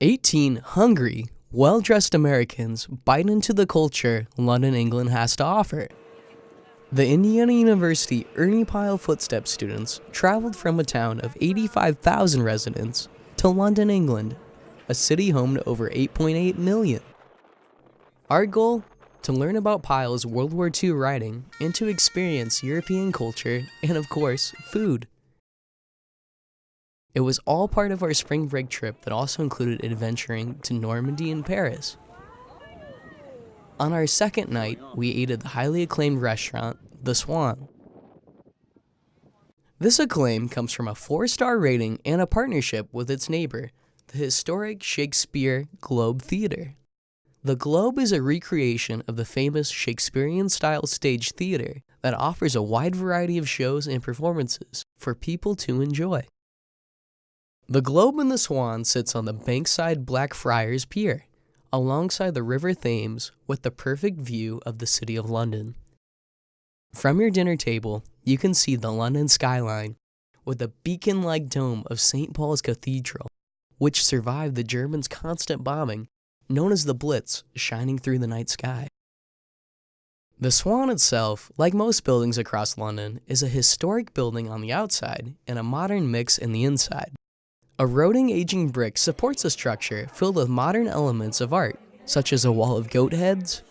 18 hungry, well-dressed Americans bite into the culture London, England has to offer. The Indiana University Ernie Pyle footstep students traveled from a town of 85,000 residents to London, England, a city home to over 8.8 million. Our goal? To learn about Pyle's World War II writing and to experience European culture and, of course, food. It was all part of our spring break trip that also included adventuring to Normandy and Paris. On our second night, we ate at the highly acclaimed restaurant, the Swan. This acclaim comes from a 4-star rating and a partnership with its neighbor, the historic Shakespeare Globe Theater. The Globe is a recreation of the famous Shakespearean-style stage theater that offers a wide variety of shows and performances for people to enjoy. The Globe in the Swan sits on the Bankside Blackfriars Pier, alongside the River Thames with the perfect view of the City of London. From your dinner table, you can see the London skyline with the beacon-like dome of St. Paul's Cathedral, which survived the Germans' constant bombing, known as the Blitz, shining through the night sky. The Swan itself, like most buildings across London, is a historic building on the outside and a modern mix in the inside. Eroding aging brick supports a structure filled with modern elements of art, such as a wall of goat heads,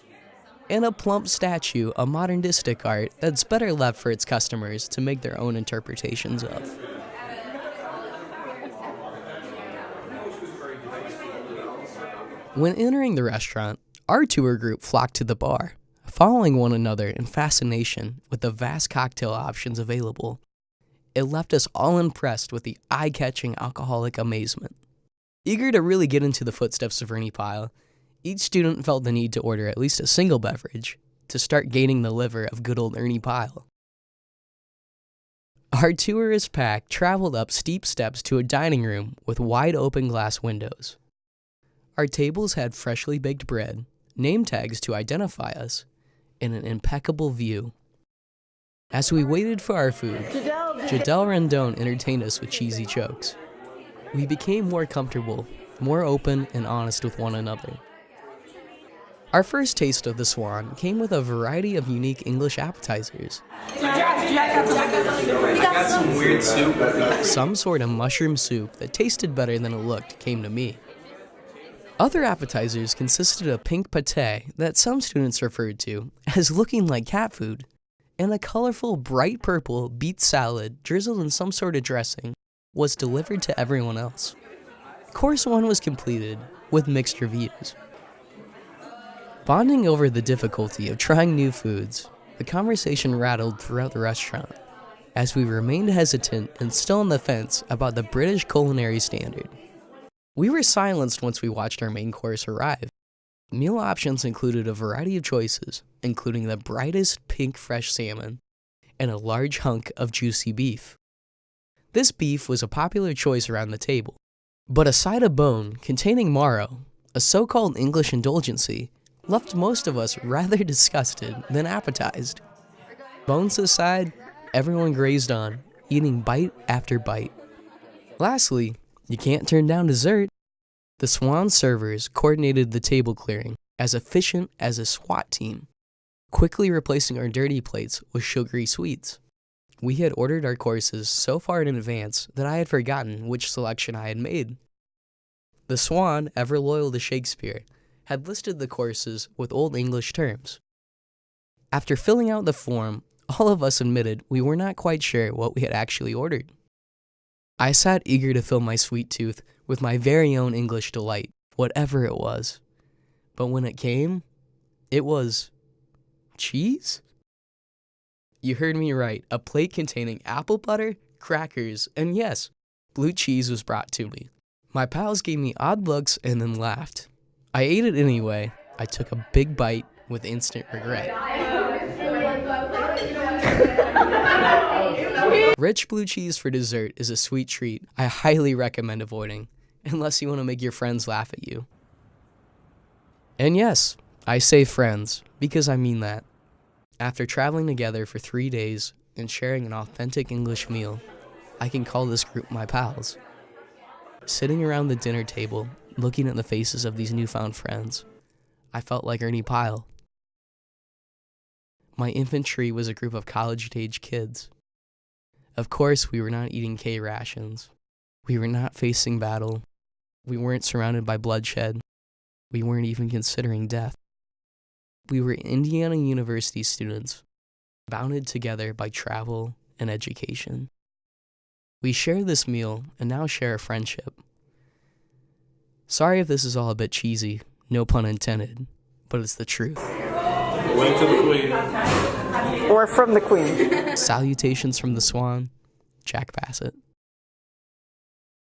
and a plump statue of modernistic art that's better left for its customers to make their own interpretations of. When entering the restaurant, our tour group flocked to the bar, following one another in fascination with the vast cocktail options available. It left us all impressed with the eye-catching alcoholic amazement. Eager to really get into the footsteps of Ernie Pyle, each student felt the need to order at least a single beverage to start gaining the liver of good old Ernie Pyle. Our tourist pack traveled up steep steps to a dining room with wide open glass windows. Our tables had freshly baked bread, name tags to identify us, and an impeccable view. As we waited for our food, Jadelle Rendon entertained us with cheesy jokes. We became more comfortable, more open and honest with one another. Our first taste of the Swan came with a variety of unique English appetizers. Some weird soup. Some sort of mushroom soup that tasted better than it looked came to me. Other appetizers consisted of pink pate that some students referred to as looking like cat food, and a colorful bright purple beet salad drizzled in some sort of dressing was delivered to everyone else. Course 1 was completed with mixed reviews. Bonding over the difficulty of trying new foods, the conversation rattled throughout the restaurant as we remained hesitant and still on the fence about the British culinary standard. We were silenced once we watched our main course arrive. Meal options included a variety of choices, including the brightest pink fresh salmon and a large hunk of juicy beef. This beef was a popular choice around the table, but a side of bone containing marrow, a so-called English indulgency, left most of us rather disgusted than appetized. Bones aside, everyone grazed on, eating bite after bite. Lastly, you can't turn down dessert. The Swan servers coordinated the table clearing as efficient as a SWAT team, quickly replacing our dirty plates with sugary sweets. We had ordered our courses so far in advance that I had forgotten which selection I had made. The Swan, ever loyal to Shakespeare, had listed the courses with Old English terms. After filling out the form, all of us admitted we were not quite sure what we had actually ordered. I sat eager to fill my sweet tooth with my very own English delight, whatever it was. But when it came, it was cheese? You heard me right, a plate containing apple butter, crackers, and yes, blue cheese was brought to me. My pals gave me odd looks and then laughed. I ate it anyway. I took a big bite with instant regret. Rich blue cheese for dessert is a sweet treat I highly recommend avoiding, unless you want to make your friends laugh at you. And yes, I say friends, because I mean that. After traveling together for 3 days and sharing an authentic English meal, I can call this group my pals. Sitting around the dinner table, Looking at the faces of these newfound friends, I felt like Ernie Pyle. My infantry was a group of college-age kids. Of course, we were not eating K rations. We were not facing battle. We weren't surrounded by bloodshed. We weren't even considering death. We were Indiana University students, bounded together by travel and education. We share this meal and now share a friendship. Sorry if this is all a bit cheesy, no pun intended, but it's the truth. Wait for the queen. Or from the Queen. Salutations from the Swan, Jack Bassett.